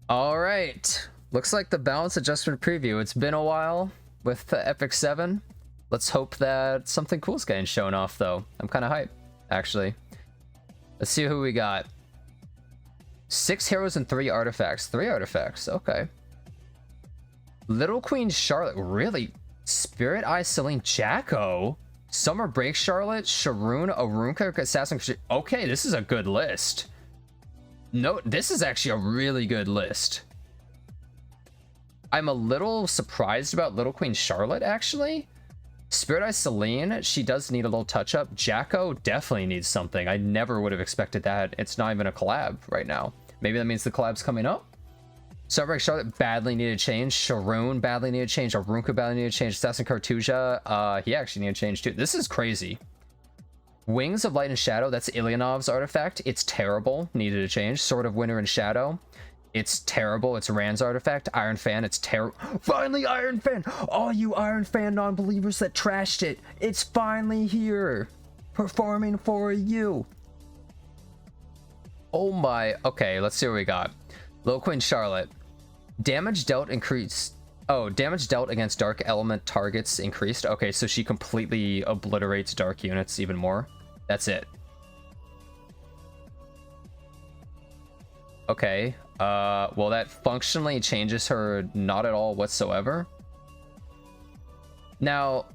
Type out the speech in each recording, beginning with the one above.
All right. Looks like the balance adjustment preview. It's been a while with the Epic 7. Let's hope that something cool's getting shown off, though. I'm kind of hyped, actually. Let's see who we got. 6 heroes and 3 artifacts. 3 artifacts, okay. Little Queen Charlotte, really? Spirit Eye Celine, Jacko, Summer Break Charlotte, Sharun, Arunka, Assassin Cartuja. Okay, this is a good list. No, this is actually a really good list. I'm a little surprised about Little Queen Charlotte, actually. Spirit Eye Celine, she does need a little touch-up. Jacko definitely needs something. I never would have expected that. It's not even a collab right now. Maybe that means the collab's coming up? Summer Charlotte badly needed change. Sharun badly needed change. Arunka badly needed change. Assasin Cartuja, he actually needed change too. This is crazy. Wings of Light and Shadow, that's Ilyanov's artifact. It's terrible. Needed a change. Sword of Winter and Shadow. It's terrible. It's Rand's artifact. Iron Fan, it's terrible. Finally, Iron Fan! All you Iron Fan non-believers that trashed it, it's finally here. Performing for you. Oh my. Okay, let's see what we got. Little Queen Charlotte. Damage dealt increased. Oh, damage dealt against dark element targets increased. Okay, so she completely obliterates dark units even more. That's it. Okay. Well, that functionally changes her not at all whatsoever. Now,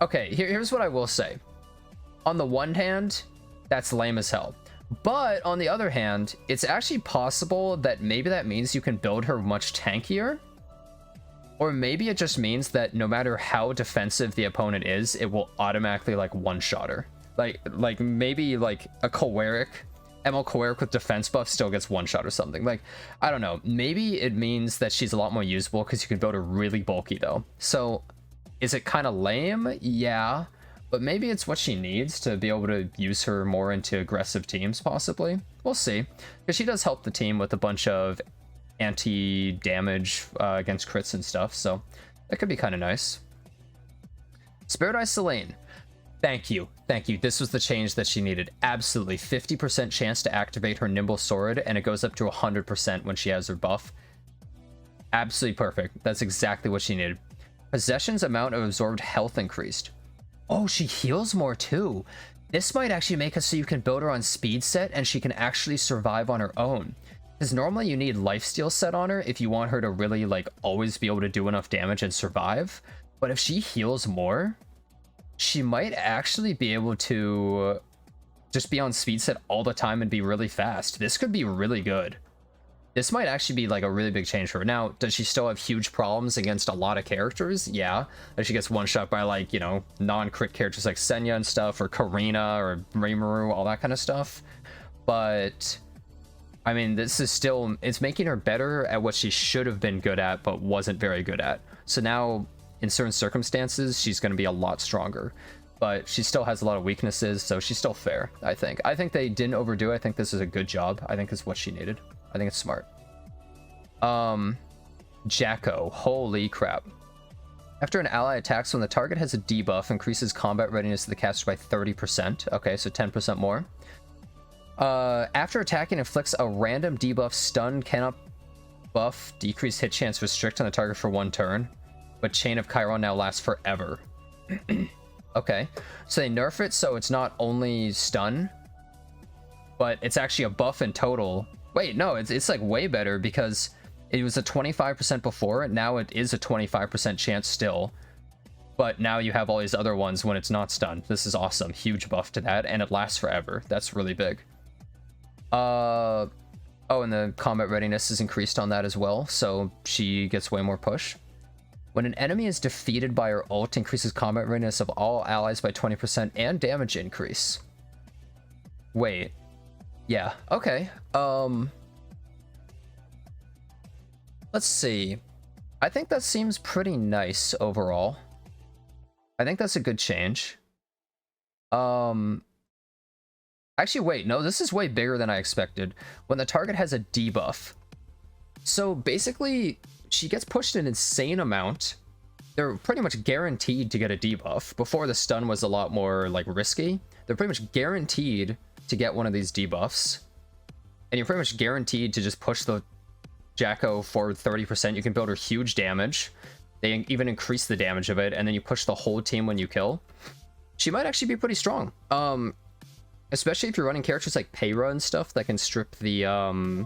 okay, here's what I will say. On the one hand, that's lame as hell. But on the other hand, it's actually possible that maybe that means you can build her much tankier. Or maybe it just means that no matter how defensive the opponent is, it will automatically like one-shot her. Like maybe like a Choleric, ML Choleric with defense buff still gets one-shot or something. Like, I don't know. Maybe it means that she's a lot more usable because you can build her really bulky though. So is it kind of lame? Yeah. But maybe it's what she needs to be able to use her more into aggressive teams, possibly. We'll see. Because she does help the team with a bunch of anti-damage against crits and stuff, so that could be kind of nice. Spirit Eye Celine. Thank you. Thank you. This was the change that she needed. Absolutely. 50% chance to activate her Nimble Sword, and it goes up to 100% when she has her buff. Absolutely perfect. That's exactly what she needed. Possession's amount of absorbed health increased. Oh, she heals more too. This might actually make it so you can build her on speed set and she can actually survive on her own. Because normally you need lifesteal set on her if you want her to really like always be able to do enough damage and survive. But if she heals more, she might actually be able to just be on speed set all the time and be really fast. This could be really good. This might actually be like a really big change for her. Now, does she still have huge problems against a lot of characters? Yeah. Like she gets one shot by like, you know, non-crit characters like Senya and stuff, or Karina or Rimuru, all that kind of stuff. But I mean, this is still, it's making her better at what she should have been good at, but wasn't very good at. So now in certain circumstances, she's going to be a lot stronger, but she still has a lot of weaknesses. So she's still fair. I think they didn't overdo it. I think this is a good job. I think it's what she needed. I think it's smart. Jacko. Holy crap. After an ally attacks, when the target has a debuff, increases combat readiness of the caster by 30%. Okay, so 10% more. After attacking, inflicts a random debuff. Stun cannot buff. Decrease hit chance restrict on the target for 1 turn. But Chain of Kayron now lasts forever. Okay. So they nerf it so it's not only stun, but it's actually a buff in total. Wait, no, it's like way better because it was a 25% before, and now it is a 25% chance still. But now you have all these other ones when it's not stunned. This is awesome. Huge buff to that, and it lasts forever. That's really big. Oh, and the combat readiness is increased on that as well, so she gets way more push. When an enemy is defeated by her ult, increases combat readiness of all allies by 20% and damage increase. Wait. Yeah, okay. Let's see. I think that seems pretty nice overall. I think that's a good change. Actually, wait, no, this is way bigger than I expected. When the target has a debuff. So basically, she gets pushed an insane amount. They're pretty much guaranteed to get a debuff. Before, the stun was a lot more like risky. They're pretty much guaranteed to get one of these debuffs. and you're pretty much guaranteed to just push the Jacko forward 30%. You can build her huge damage. They even increase the damage of it, and then you push the whole team when you kill. She might actually be pretty strong. Especially if you're running characters like Kayron and stuff that can strip the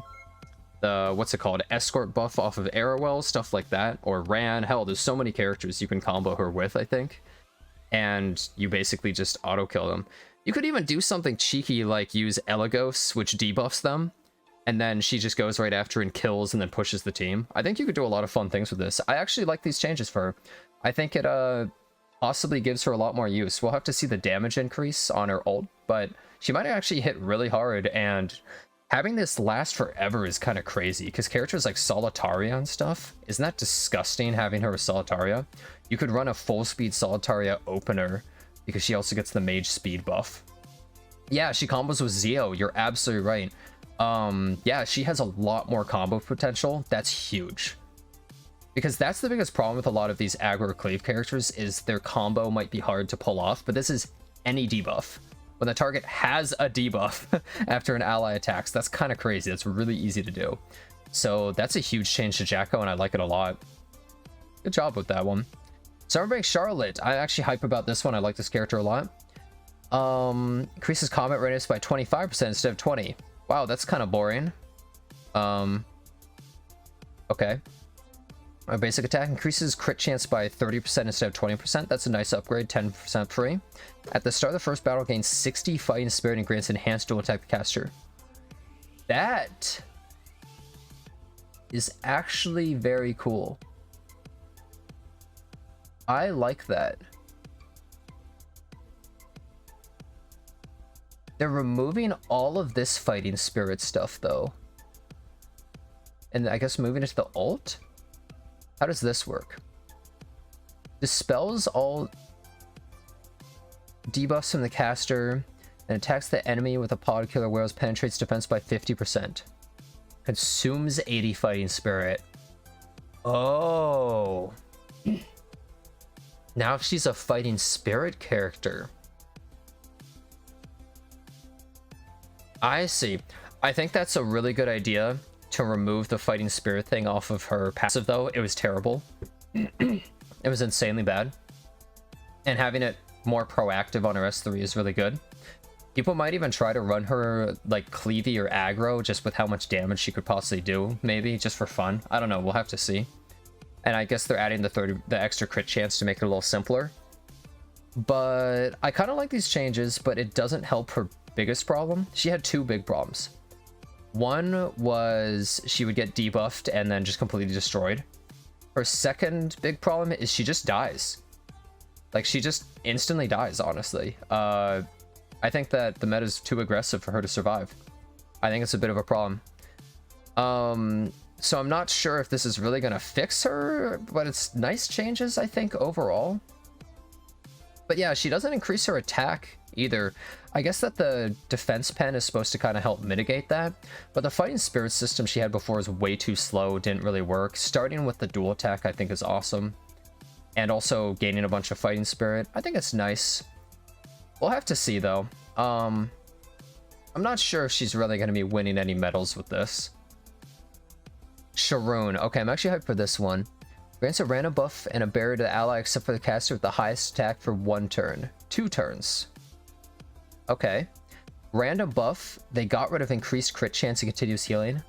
what's it called, escort buff off of Arrowell, stuff like that, or Ran. Hell, there's so many characters you can combo her with, I think, and you basically just auto kill them. You could even do something cheeky like use Elagos, which debuffs them, and then she just goes right after and kills and then pushes the team. I think you could do a lot of fun things with this. I actually like these changes for her. I think it possibly gives her a lot more use. We'll have to see the damage increase on her ult, but she might actually hit really hard, and having this last forever is kind of crazy, because characters like Solitaria and stuff, isn't that disgusting having her with Solitaria? You could run a full speed Solitaria opener, because she also gets the mage speed buff. Yeah, she combos with Zeo, you're absolutely right. Yeah, she has a lot more combo potential. That's huge. Because that's the biggest problem with a lot of these aggro cleave characters, is their combo might be hard to pull off, but this is any debuff. When the target has a debuff after an ally attacks, that's kind of crazy. That's really easy to do. So that's a huge change to Jacko, and I like it a lot. Good job with that one. Summerbank Charlotte. I'm actually hype about this one. I like this character a lot. Increases combat readiness by 25% instead of 20. Wow, that's kind of boring. Okay. A basic attack increases crit chance by 30% instead of 20%. That's a nice upgrade, 10% free. At the start of the first battle, gains 60 fighting spirit and grants enhanced dual attack to the caster. That is actually very cool. I like that. They're removing all of this fighting spirit stuff, though. And I guess moving it to the ult? How does this work? Dispels all debuffs from the caster and attacks the enemy with a pod killer whereas penetrates defense by 50%. Consumes 80 fighting spirit. Oh. Now she's a fighting spirit character. I see. I think that's a really good idea to remove the fighting spirit thing off of her passive, though. It was terrible. It was insanely bad. And having it more proactive on her S3 is really good. People might even try to run her like cleavy or aggro just with how much damage she could possibly do, maybe just for fun. I don't know, we'll have to see. And I guess they're adding the extra crit chance to make it a little simpler. But I kind of like these changes, but it doesn't help her biggest problem. She had two big problems. One was she would get debuffed and then just completely destroyed. Her second big problem is she just dies. Like, she just instantly dies, honestly. I think that the meta is too aggressive for her to survive. I think it's a bit of a problem. So I'm not sure if this is really going to fix her, but it's nice changes, I think, overall. But yeah, she doesn't increase her attack either. I guess that the defense pen is supposed to kind of help mitigate that, but the fighting spirit system she had before is way too slow, didn't really work. Starting with the dual attack I think is awesome, and also gaining a bunch of fighting spirit, I think it's nice. We'll have to see though. I'm not sure if she's really going to be winning any medals with this. Sharun. Okay, I'm actually hyped for this one. Grants a random buff and a barrier to the ally except for the caster with the highest attack for 1 turn. 2 turns. Okay. Random buff. They got rid of increased crit chance and continuous healing.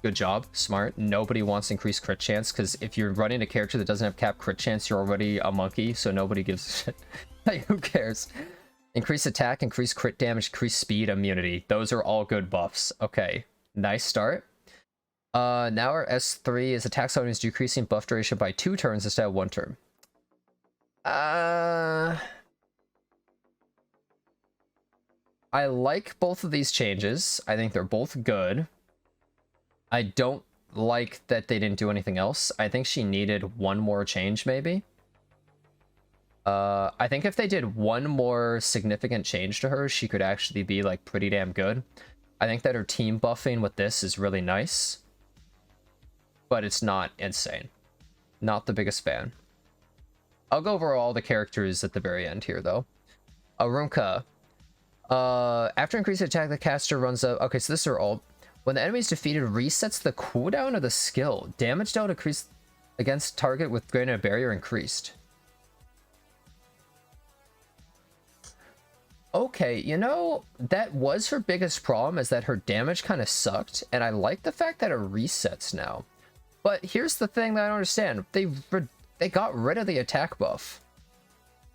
Good job. Smart. Nobody wants increased crit chance, because if you're running a character that doesn't have cap crit chance, you're already a monkey, so nobody gives a shit. Like, who cares? Increase attack, increase crit damage, increase speed, immunity. Those are all good buffs. Okay. Nice start. Now our S3 is attack zone is decreasing buff duration by 2 turns instead of 1 turn. I like both of these changes. I think they're both good. I don't like that they didn't do anything else. I think she needed one more change, maybe. I think if they did one more significant change to her, she could actually be, like, pretty damn good. I think that her team buffing with this is really nice, but it's not insane. Not the biggest fan. I'll go over all the characters at the very end here, though. Arunka. After increased attack, the caster runs up... Okay, so this is her ult. When the enemy is defeated, resets the cooldown of the skill. Damage dealt increased against target with greater barrier increased. Okay, you know, that was her biggest problem, is that her damage kind of sucked, and I like the fact that it resets now. But here's the thing that I don't understand. They got rid of the attack buff.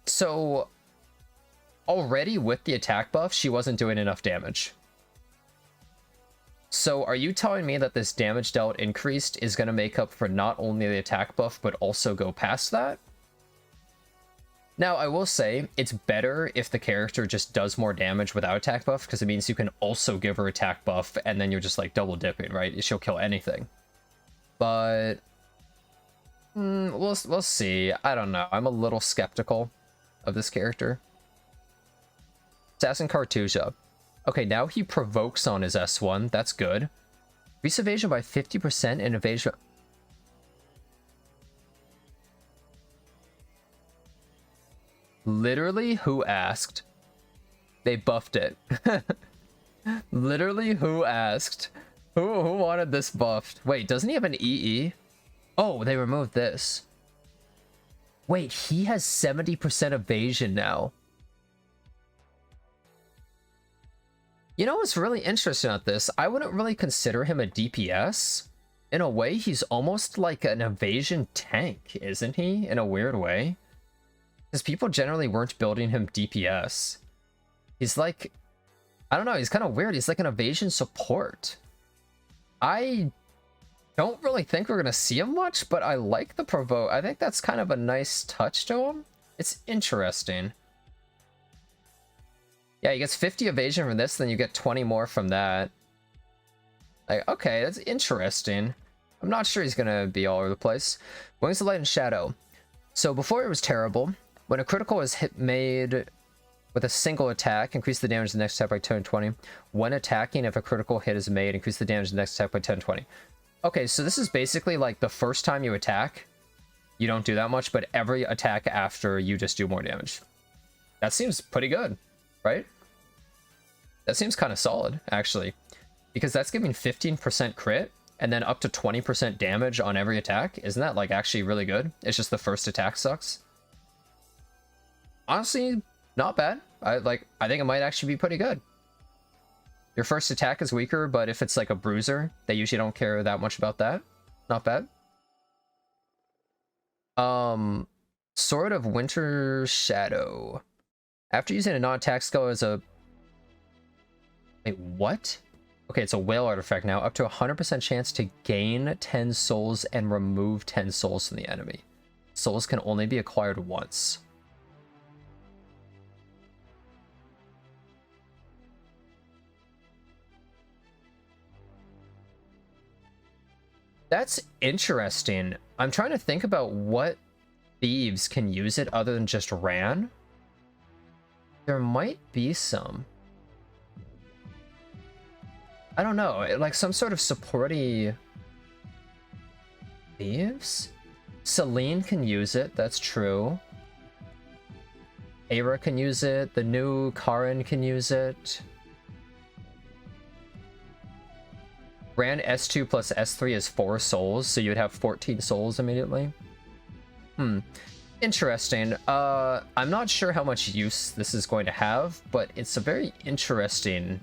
So, already with the attack buff, she wasn't doing enough damage. So, are you telling me that this damage dealt increased is going to make up for not only the attack buff, but also go past that? Now, I will say, it's better if the character just does more damage without attack buff, because it means you can also give her attack buff, and then you're just like double dipping, right? She'll kill anything. But we'll see. I don't know. I'm a little skeptical of this character. Assasin Cartuja. Okay, now he provokes on his S1. That's good. Increase evasion by 50% and evasion... Literally, who asked? They buffed it. Literally, who asked? Who wanted this buffed? Wait, doesn't he have an EE? Oh, they removed this. Wait, he has 70% evasion now. You know what's really interesting about this? I wouldn't really consider him a DPS. In a way, he's almost like an evasion tank, isn't he? In a weird way. Because people generally weren't building him DPS. He's like... I don't know, he's kind of weird. He's like an evasion support. I don't really think we're going to see him much, but I like the provoke. I think that's kind of a nice touch to him. It's interesting. Yeah, he gets 50 evasion from this, then you get 20 more from that. Like, okay, that's interesting. I'm not sure he's going to be all over the place. Wings of Light and Shadow. So before it was terrible. When a critical is made with a single attack, increase the damage of the next attack by 10 and 20. When attacking, if a critical hit is made, increase the damage of the next attack by 10 and 20. Okay, so this is basically like the first time you attack, you don't do that much, but every attack after, you just do more damage. That seems pretty good, right? That seems kind of solid, actually. Because that's giving 15% crit, and then up to 20% damage on every attack. Isn't that, like, actually really good? It's just the first attack sucks. Honestly, not bad. I think it might actually be pretty good. Your first attack is weaker, but if it's like a bruiser, they usually don't care that much about that. Not bad. Sword of Winter Shadow. After using a non-attack skill as a... Wait, what? Okay, it's a whale artifact now. Up to 100% chance to gain 10 souls and remove 10 souls from the enemy. Souls can only be acquired once. That's interesting. I'm trying to think about what thieves can use it other than just Ran. There might be some. I don't know, like some sort of supporty thieves? Celine can use it, that's true. Aira can use it, the new Karin can use it. Ran S2 plus S3 is 4 souls, so you'd have 14 souls immediately. Interesting. I'm not sure how much use this is going to have, but it's a very interesting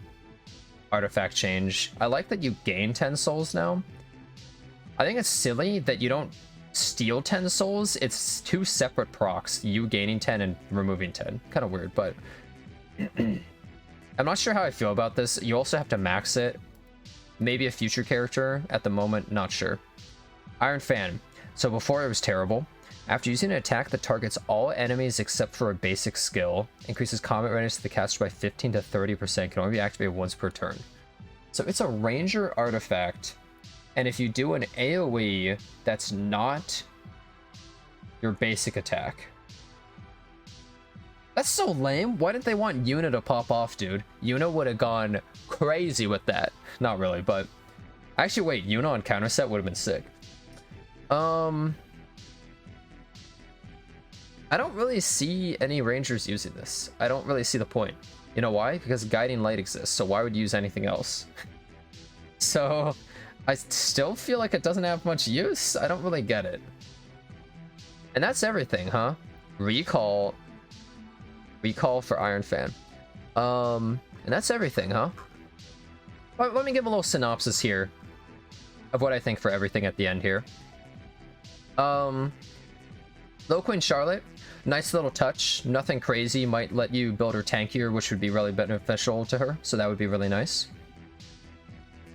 artifact change. I like that you gain 10 souls now. I think it's silly that you don't steal 10 souls. It's 2 separate procs, you gaining 10 and removing 10. Kind of weird, but... I'm not sure how I feel about this. You also have to max it. Maybe a future character. At the moment, not sure. Iron Fan. So before it was terrible. After using an attack that targets all enemies except for a basic skill, increases combat readiness to the caster by 15 to 30%, can only be activated once per turn. So it's a ranger artifact, and if you do an AoE that's not your basic attack. That's so lame. Why didn't they want Yuna to pop off, dude? Yuna would have gone crazy with that. Not really, but... Actually, wait, Yuna on counter set would have been sick. I don't really see any rangers using this. I don't really see the point. You know why? Because Guiding Light exists, so why would you use anything else? So I still feel like it doesn't have much use. I don't really get it. And that's everything, huh? Recall for Iron Fan. And that's everything, huh? Let me give a little synopsis here of what I think for everything at the end here. Little Queen Charlotte, nice little touch. Nothing crazy. Might let you build her tankier, which would be really beneficial to her. So that would be really nice.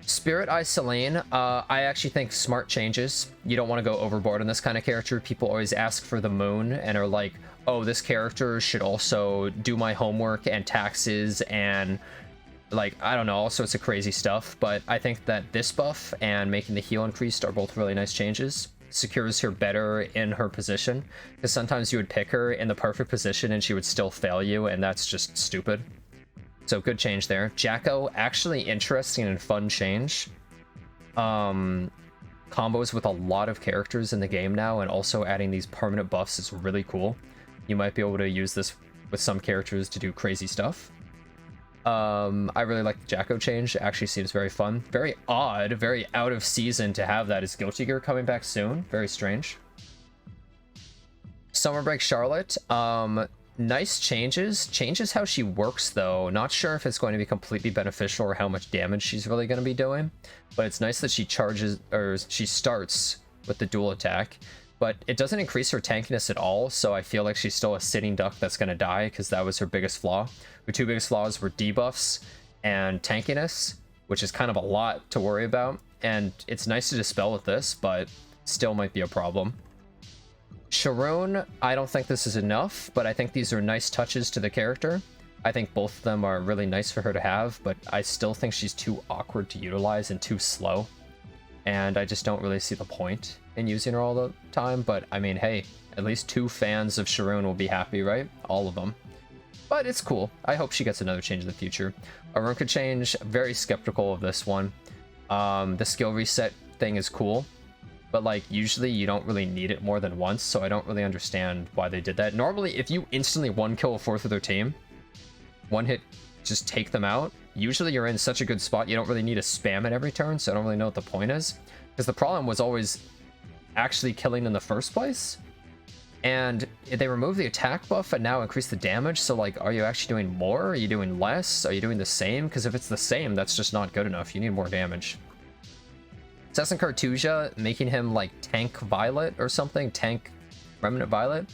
Spirit Eye Celine, I actually think smart changes. You don't want to go overboard on this kind of character. People always ask for the moon and are like, oh, this character should also do my homework and taxes and like, I don't know, all sorts of crazy stuff. But I think that this buff and making the heal increased are both really nice changes. Secures her better in her position, because sometimes you would pick her in the perfect position and she would still fail you, and that's just stupid. So good change there. Jacko, actually interesting and fun change. Combos with a lot of characters in the game now, and also adding these permanent buffs is really cool. You might be able to use this with some characters to do crazy stuff. I really like the Jacko change. It actually seems very fun. Very odd, very out of season to have that. Is Guilty Gear coming back soon? Very strange. Summer Break Charlotte. Nice changes. Changes how she works, though. Not sure if it's going to be completely beneficial or how much damage she's really going to be doing. But it's nice that she charges, or she starts with the dual attack. But it doesn't increase her tankiness at all, so I feel like she's still a sitting duck that's going to die, because that was her biggest flaw. Her two biggest flaws were debuffs and tankiness, which is kind of a lot to worry about. And it's nice to dispel with this, but still might be a problem. Sharun, I don't think this is enough, but I think these are nice touches to the character. I think both of them are really nice for her to have, but I still think she's too awkward to utilize and too slow. And I just don't really see the point in using her all the time. But I mean, hey, at least 2 fans of Sharun will be happy, right? All of them. But it's cool. I hope she gets another change in the future. Arunka change, very skeptical of this one. The skill reset thing is cool, but like usually you don't really need it more than once, so I don't really understand why they did that. Normally, if you instantly 1-kill a fourth of their team, 1 hit, just take them out. Usually you're in such a good spot, you don't really need to spam it every turn, so I don't really know what the point is. Because the problem was always actually killing in the first place. And they removed the attack buff and now increase the damage, so like, are you actually doing more? Are you doing less? Are you doing the same? Because if it's the same, that's just not good enough. You need more damage. Assasin Cartuja, making him like Tank Violet or something. Tank Remnant Violet.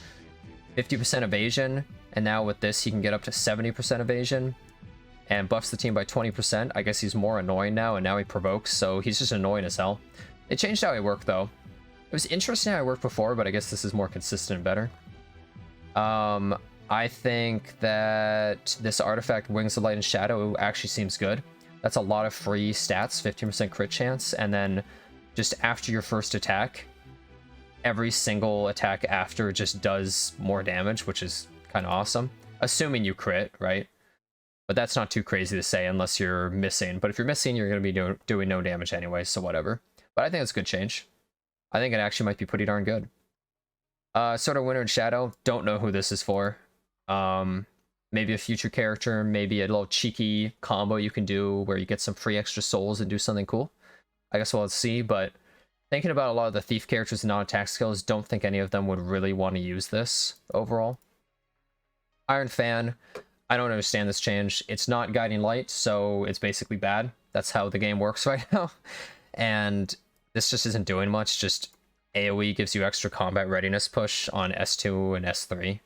50% evasion, and now with this he can get up to 70% evasion. And buffs the team by 20%. I guess he's more annoying now, and now he provokes, so he's just annoying as hell. They changed how he worked, though. It was interesting how I worked before, but I guess this is more consistent and better. I think that this artifact, Wings of Light and Shadow, actually seems good. That's a lot of free stats, 15% crit chance, and then just after your first attack, every single attack after just does more damage, which is kind of awesome. Assuming you crit, right? But that's not too crazy to say unless you're missing. But if you're missing, you're going to be doing no damage anyway, so whatever. But I think it's a good change. I think it actually might be pretty darn good. Sort of Winter and Shadow. Don't know who this is for. Maybe a future character. Maybe a little cheeky combo you can do where you get some free extra souls and do something cool. I guess we'll see. But thinking about a lot of the thief characters and non-attack skills, don't think any of them would really want to use this overall. Iron Fan. I don't understand this change. It's not Guiding Light, so it's basically bad. That's how the game works right now. And this just isn't doing much. Just AoE gives you extra combat readiness push on S2 and S3.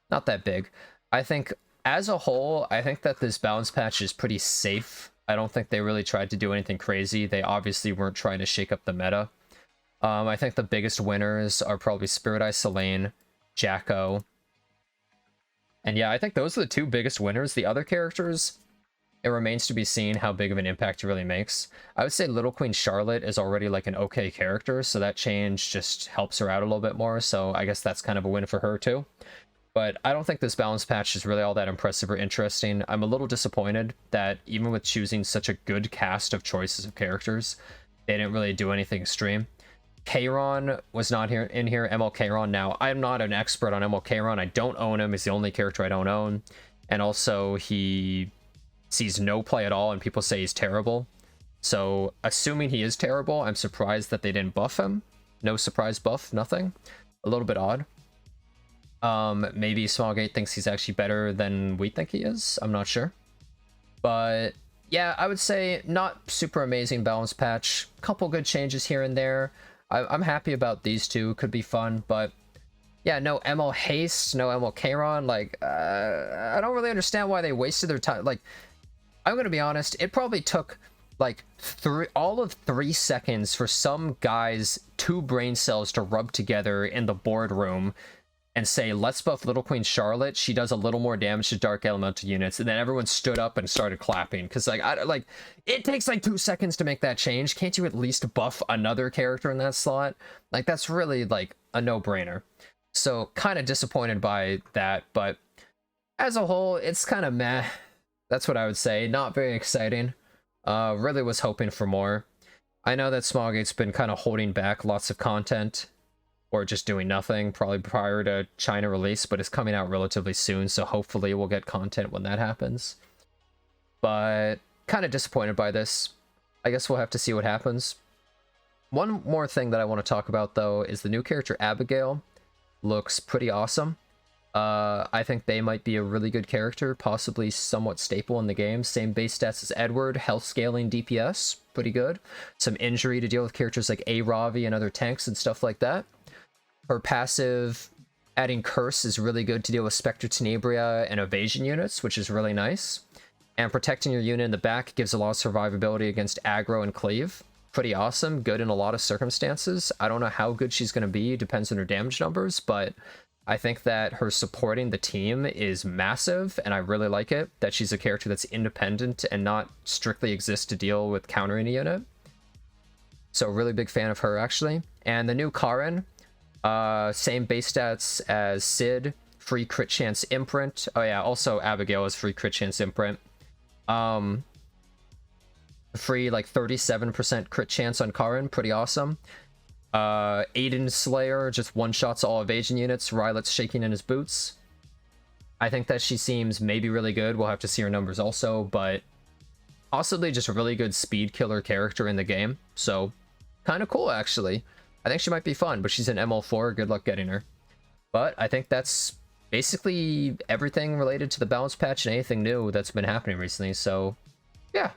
Not that big. I think, as a whole, I think that this balance patch is pretty safe. I don't think they really tried to do anything crazy. They obviously weren't trying to shake up the meta. I think the biggest winners are probably Spirit Eye Celine, Jacko. And yeah, I think those are the 2 biggest winners. The other characters, it remains to be seen how big of an impact it really makes. I would say Little Queen Charlotte is already like an okay character, so that change just helps her out a little bit more, so I guess that's kind of a win for her too. But I don't think this balance patch is really all that impressive or interesting. I'm a little disappointed that even with choosing such a good cast of choices of characters, they didn't really do anything extreme. Kayron was not in here. ML Kayron. Now, I'm not an expert on ML Kayron. I don't own him. He's the only character I don't own. And also, he sees no play at all, and people say he's terrible. So assuming he is terrible, I'm surprised that they didn't buff him. No surprise buff, nothing. A little bit odd. Maybe Smallgate thinks he's actually better than we think he is. I'm not sure. But yeah, I would say not super amazing balance patch. Couple good changes here and there. I'm happy about these two. Could be fun, but yeah, no ML Haste, no ML Kayron. Like, I don't really understand why they wasted their time. Like, I'm gonna be honest, it probably took like all of 3 seconds for some guys' 2 brain cells to rub together in the boardroom and say, let's buff Little Queen Charlotte. She does a little more damage to Dark Elemental units. And then everyone stood up and started clapping. Because, like, it takes, like, 2 seconds to make that change. Can't you at least buff another character in that slot? Like, that's really, like, a no-brainer. So, kind of disappointed by that. But as a whole, it's kind of meh. That's what I would say. Not very exciting. Really was hoping for more. I know that Smallgate's been kind of holding back lots of content. Or just doing nothing, probably prior to China release, but it's coming out relatively soon, so hopefully we'll get content when that happens. But kind of disappointed by this. I guess we'll have to see what happens. One more thing that I want to talk about, though, is the new character Abigail. Looks pretty awesome. I think they might be a really good character, possibly somewhat staple in the game. Same base stats as Edward, health scaling, DPS, pretty good. Some injury to deal with characters like A-Ravi and other tanks and stuff like that. Her passive, adding Curse, is really good to deal with Spectre Tenebria and Evasion units, which is really nice. And protecting your unit in the back gives a lot of survivability against aggro and cleave. Pretty awesome, good in a lot of circumstances. I don't know how good she's going to be, depends on her damage numbers, but I think that her supporting the team is massive, and I really like it, that she's a character that's independent and not strictly exists to deal with countering a unit. So really big fan of her, actually. And the new Karin, same base stats as Sid, free crit chance imprint. Oh yeah, also Abigail is free crit chance imprint. Free like 37% crit chance on Karin, pretty awesome. Aiden Slayer just one-shots all evasion units, Rylet's shaking in his boots. I think that she seems maybe really good, we'll have to see her numbers also, but possibly just a really good speed killer character in the game, so kind of cool actually. I think she might be fun, but she's an ML4. Good luck getting her. But I think that's basically everything related to the balance patch and anything new that's been happening recently. So, yeah,